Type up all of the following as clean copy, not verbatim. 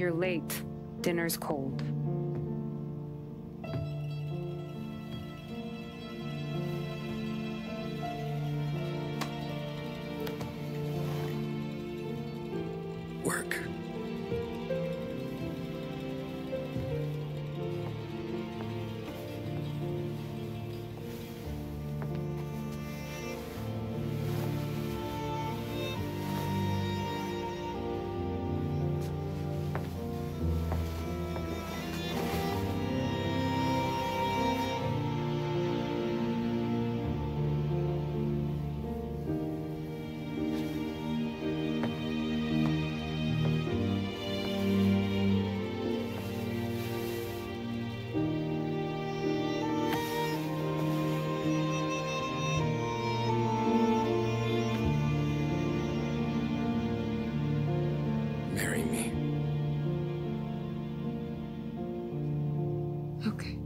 You're late. Dinner's cold. Work. Marry me. Okay.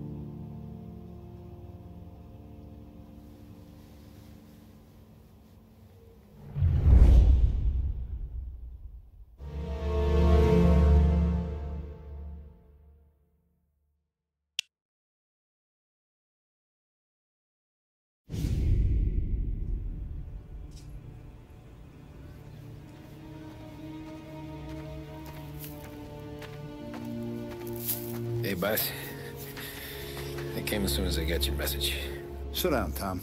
Hey, boss. I came as soon as I got your message. Sit down, Tom.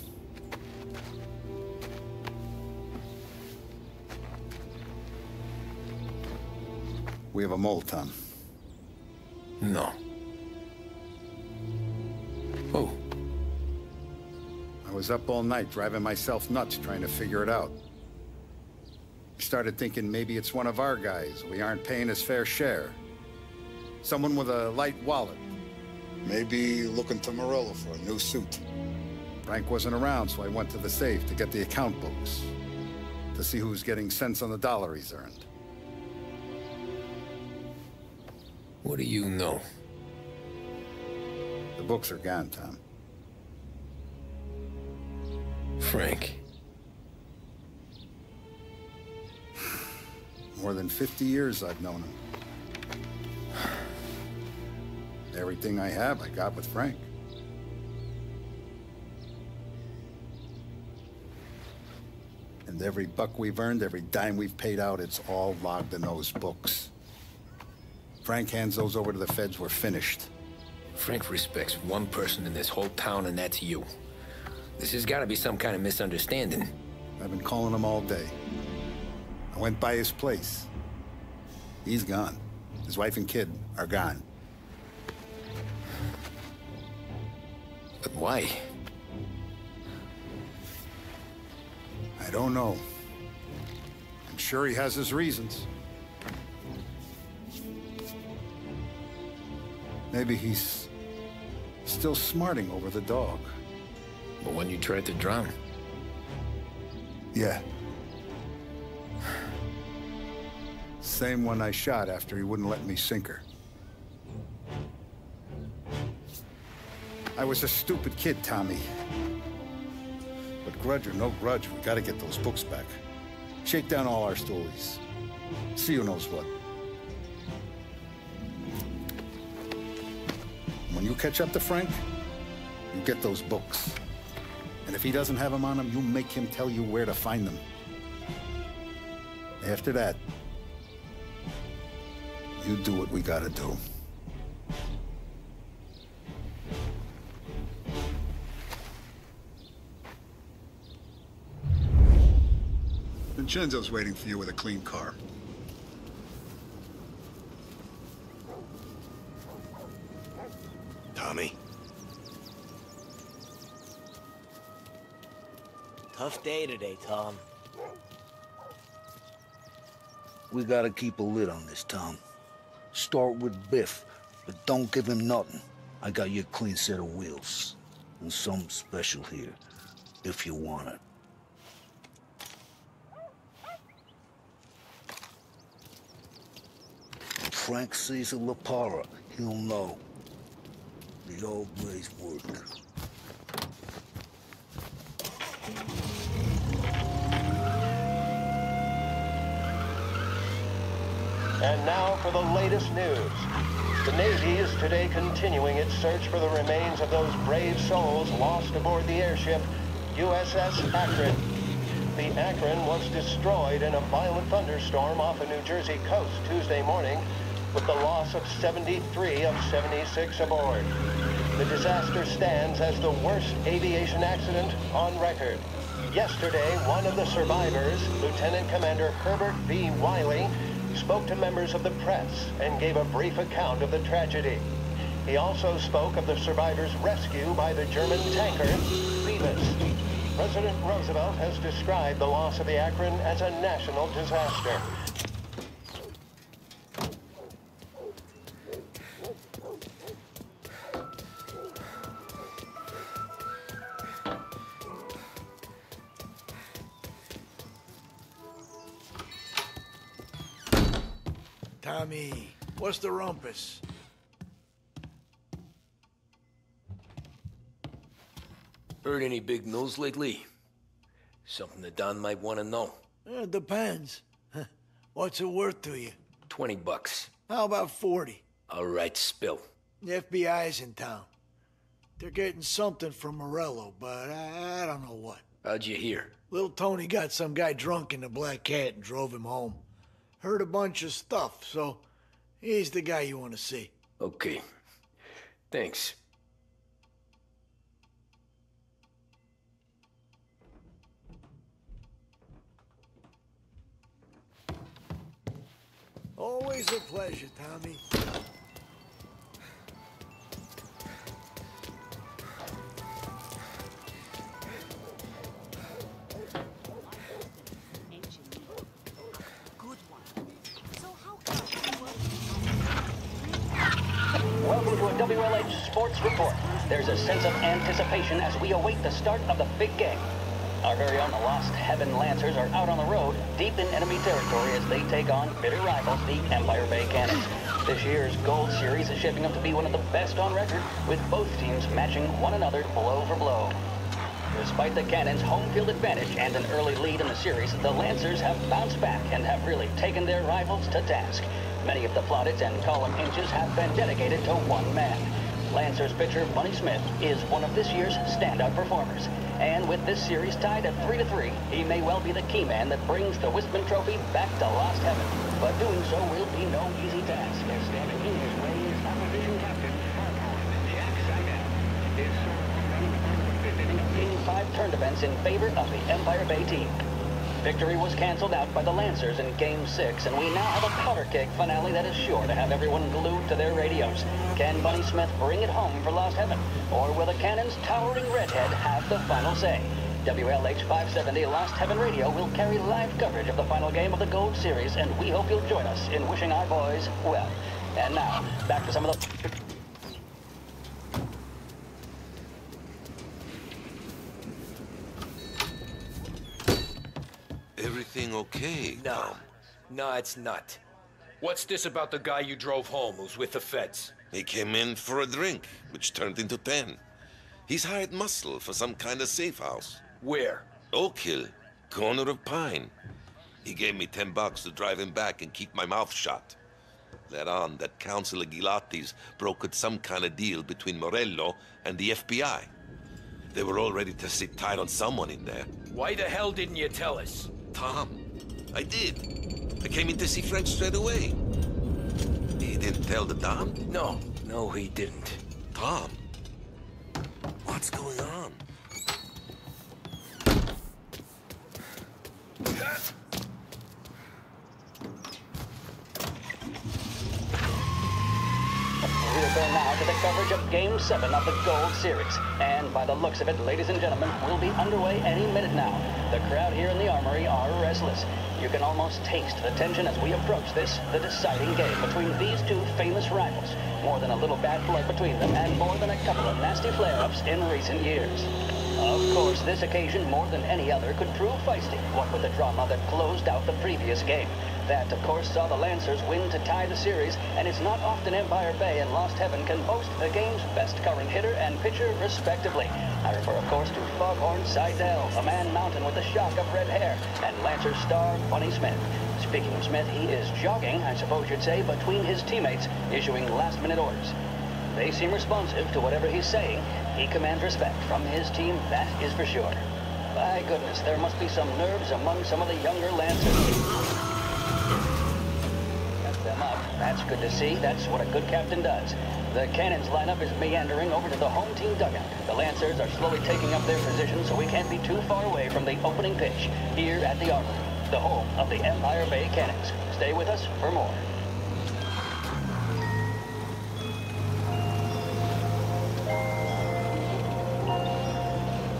We have a mole, Tom. No. Oh. I was up all night driving myself nuts trying to figure it out. I started thinking maybe it's one of our guys. We aren't paying his fair share. Someone with a light wallet. Maybe looking to Morello for a new suit. Frank wasn't around, so I went to the safe to get the account books. To see who's getting cents on the dollar he's earned. What do you know? The books are gone, Tom. Frank. More than 50 years I've known him. Everything I have, I got with Frank. And every buck we've earned, every dime we've paid out, it's all logged in those books. Frank hands those over to the feds, we're finished. Frank respects one person in this whole town, and that's you. This has got to be some kind of misunderstanding. I've been calling him all day. I went by his place. He's gone. His wife and kid are gone. But why? I don't know. I'm sure he has his reasons. Maybe he's still smarting over the dog. But when you tried to drown? Yeah. Same one I shot after he wouldn't let me sink her. I was a stupid kid, Tommy. But grudge or no grudge, we gotta get those books back. Shake down all our stories. See who knows what. When you catch up to Frank, you get those books. And if he doesn't have them on him, you make him tell you where to find them. After that, you do what we gotta do. Vincenzo's waiting for you with a clean car. Tommy? Tough day today, Tom. We gotta keep a lid on this, Tom. Start with Biff, but don't give him nothing. I got you a clean set of wheels. And something special here, if you want it. When Frank sees a La Parra, he'll know. The old ways work. And now for the latest news. The Navy is today continuing its search for the remains of those brave souls lost aboard the airship USS Akron. The Akron was destroyed in a violent thunderstorm off the New Jersey coast Tuesday morning, with the loss of 73 of 76 aboard. The disaster stands as the worst aviation accident on record. Yesterday, one of the survivors, Lieutenant Commander Herbert V. Wiley, spoke to members of the press and gave a brief account of the tragedy. He also spoke of the survivors' rescue by the German tanker, Phoebus. President Roosevelt has described the loss of the Akron as a national disaster. Tommy, what's the rumpus? Heard any big news lately? Something that Don might want to know. It depends. What's it worth to you? $20. How about 40? All right, spill. The FBI's in town. They're getting something from Morello, but I don't know what. How'd you hear? Little Tony got some guy drunk in the Black Cat and drove him home. Heard a bunch of stuff, so he's the guy you want to see. Okay. Thanks. Always a pleasure, Tommy. Welcome to a WLH Sports Report. There's a sense of anticipation as we await the start of the big game. Our very own Lost Heaven Lancers are out on the road, deep in enemy territory as they take on bitter rivals, the Empire Bay Cannons. This year's Gold Series is shaping up to be one of the best on record, with both teams matching one another blow for blow. Despite the Cannons' home field advantage and an early lead in the series, the Lancers have bounced back and have really taken their rivals to task. Many of the plaudits and column inches have been dedicated to one man. Lancers pitcher Bunny Smith is one of this year's standout performers. And with this series tied at 3-3, he may well be the key man that brings the Wistman Trophy back to Lost Heaven. But doing so will be no easy task, as standing in his way is opposition captain, Jack Sagan. Team 5 turned events in favor of the Empire Bay team. Victory was canceled out by the Lancers in Game 6, and we now have a powder keg finale that is sure to have everyone glued to their radios. Can Bunny Smith bring it home for Lost Heaven? Or will the Cannon's towering redhead have the final say? WLH 570 Lost Heaven Radio will carry live coverage of the final game of the Gold Series, and we hope you'll join us in wishing our boys well. And now, back to some of the... Everything okay? No. No, it's not. What's this about the guy you drove home who's with the feds? He came in for a drink, which turned into 10. He's hired muscle for some kind of safe house. Where? Oak Hill, corner of Pine. He gave me $10 to drive him back and keep my mouth shut. Let on that Councilor Gilatti's brokered some kind of deal between Morello and the FBI. They were all ready to sit tight on someone in there. Why the hell didn't you tell us? Tom, I did. I came in to see French straight away. He didn't tell the Don? No, he didn't. Tom, what's going on? We return now to the coverage of Game 7 of the Gold Series. And by the looks of it, ladies and gentlemen, we'll be underway any minute now. The crowd here in the Armory are restless. You can almost taste the tension as we approach this, the deciding game between these two famous rivals. More than a little bad blood between them, and more than a couple of nasty flare-ups in recent years. Of course, this occasion, more than any other, could prove feisty, what with the drama that closed out the previous game. That, of course, saw the Lancers win to tie the series, and it's not often Empire Bay and Lost Heaven can boast the game's best current hitter and pitcher, respectively. I refer, of course, to Foghorn Seidel, a man mountain with a shock of red hair, and Lancer star Bunny Smith. Speaking of Smith, he is jogging, I suppose you'd say, between his teammates, issuing last-minute orders. They seem responsive to whatever he's saying. He commands respect from his team, that is for sure. My goodness, there must be some nerves among some of the younger Lancers. Got them up. That's good to see. That's what a good captain does. The cannons lineup is meandering over to the home team dugout. The Lancers are slowly taking up their position, so we can't be too far away from the opening pitch here at the Armory, the home of the Empire Bay Cannons. Stay with us for more.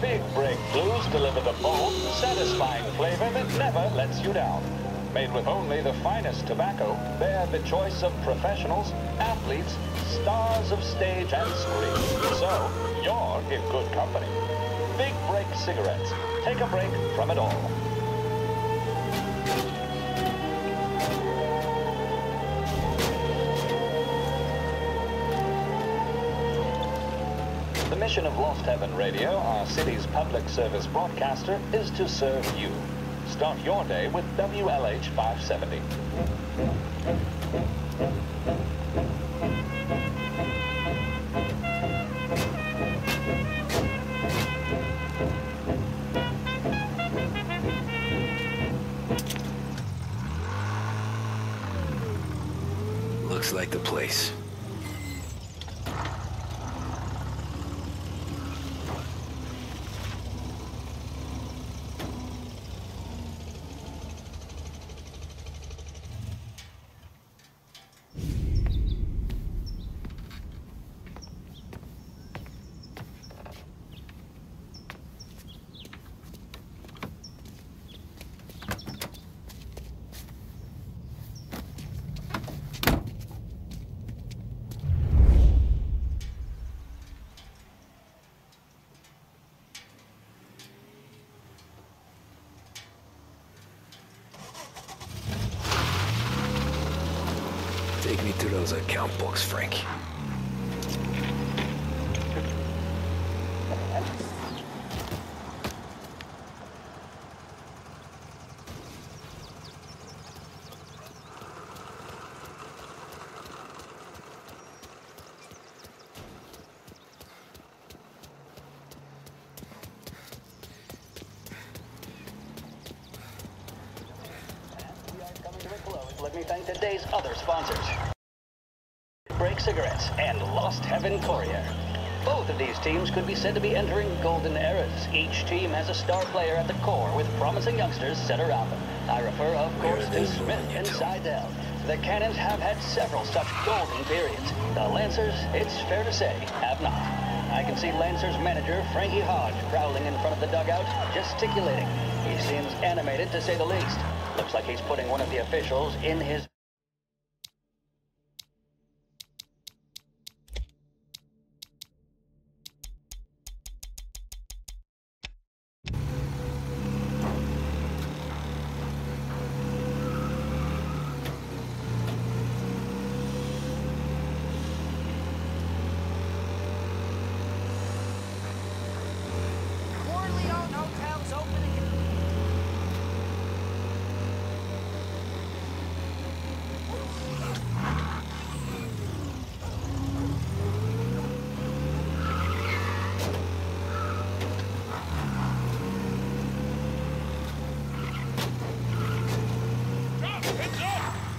Big Break Blues deliver the bold, satisfying flavor that never lets you down. Made with only the finest tobacco, they're the choice of professionals, athletes, stars of stage and screen. So, you're in good company. Big Break cigarettes. Take a break from it all. The mission of Lost Heaven Radio, our city's public service broadcaster, is to serve you. Start your day with WLH 570. Looks like the place. Take me to those account books, Frank. Let me thank today's other sponsors. Break Cigarettes and Lost Heaven Courier. Both of these teams could be said to be entering golden eras. Each team has a star player at the core with promising youngsters set around them. I refer, of course, to Smith and Seidel. The Cannons have had several such golden periods. The Lancers, it's fair to say, have not. I can see Lancers manager Frankie Hodge prowling in front of the dugout, gesticulating. He seems animated, to say the least. Looks like he's putting one of the officials in his...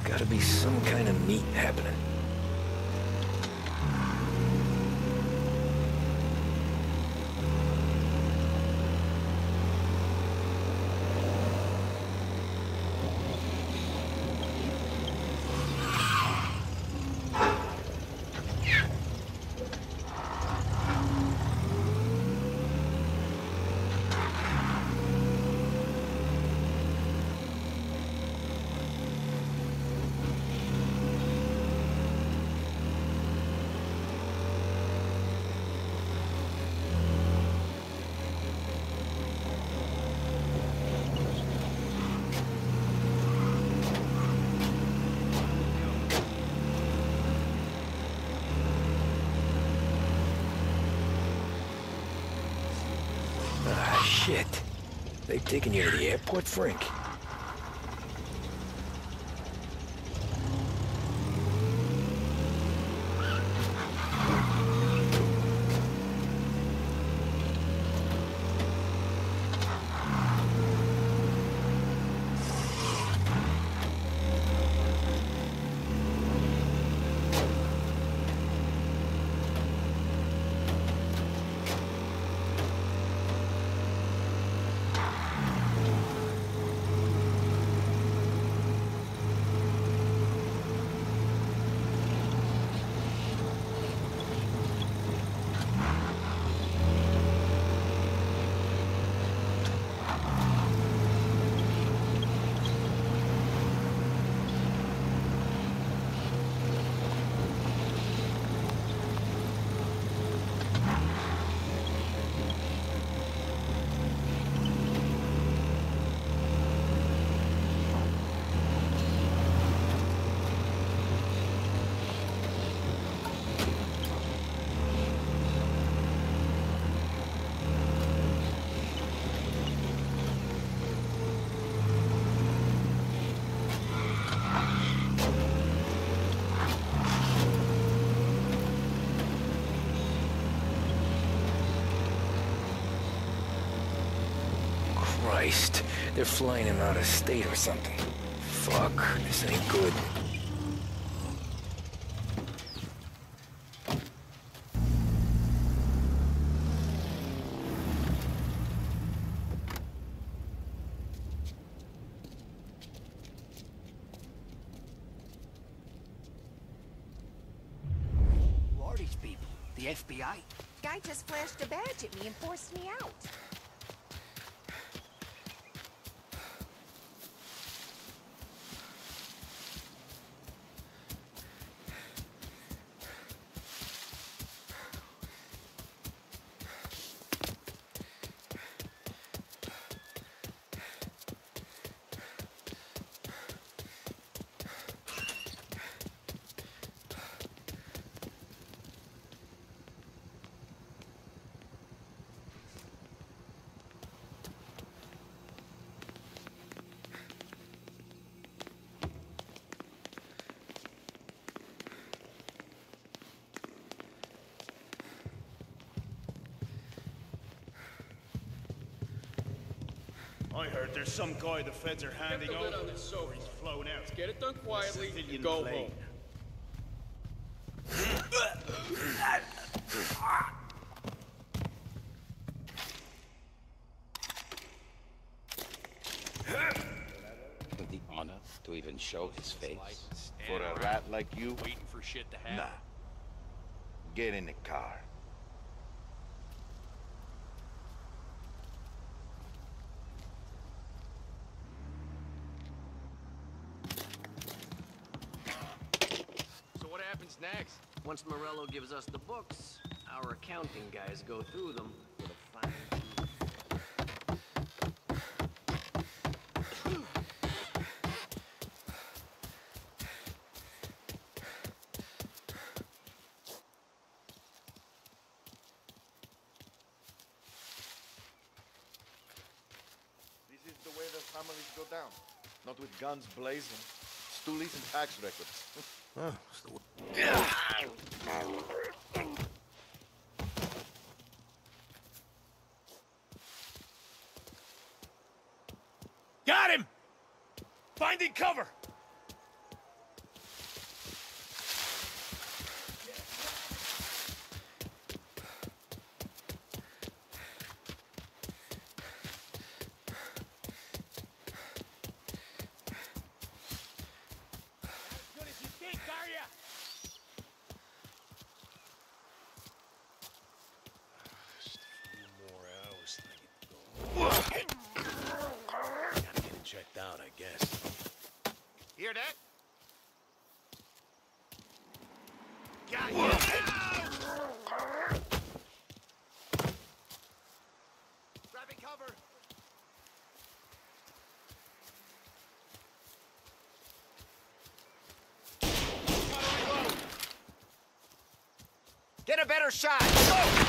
Gotta be some kind of meet happening. Shit. They've taken you to the airport, Frank? Christ, they're flying him out of state or something. Fuck, this ain't good. Who are these people? The FBI? Guy just flashed a badge at me and forced me out. I heard there's some guy the feds are handing over. On this soap. He's flown out. Let's get it done quietly and go home. The honor to even show his face. For a rat like you? Waiting for shit to happen. Nah. Get in the car. Next. Once Morello gives us the books, our accounting guys go through them with a fine tooth. This is the way the families go down. Not with guns blazing, stoolies and tax records. Got him! Finding cover! Checked out, I guess. Hear that? Got you! Grabbing cover! Get a better shot! Go!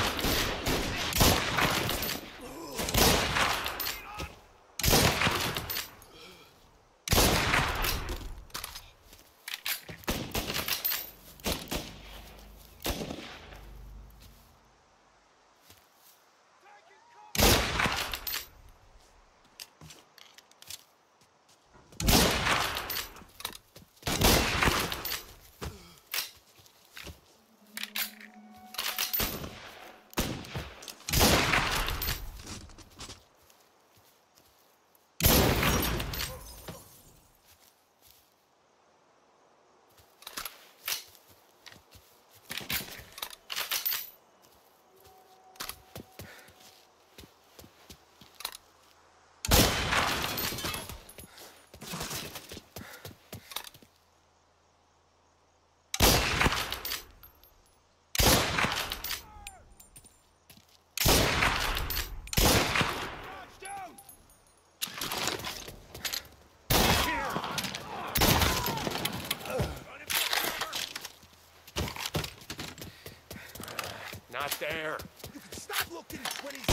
Not there. You can stop looking when he's...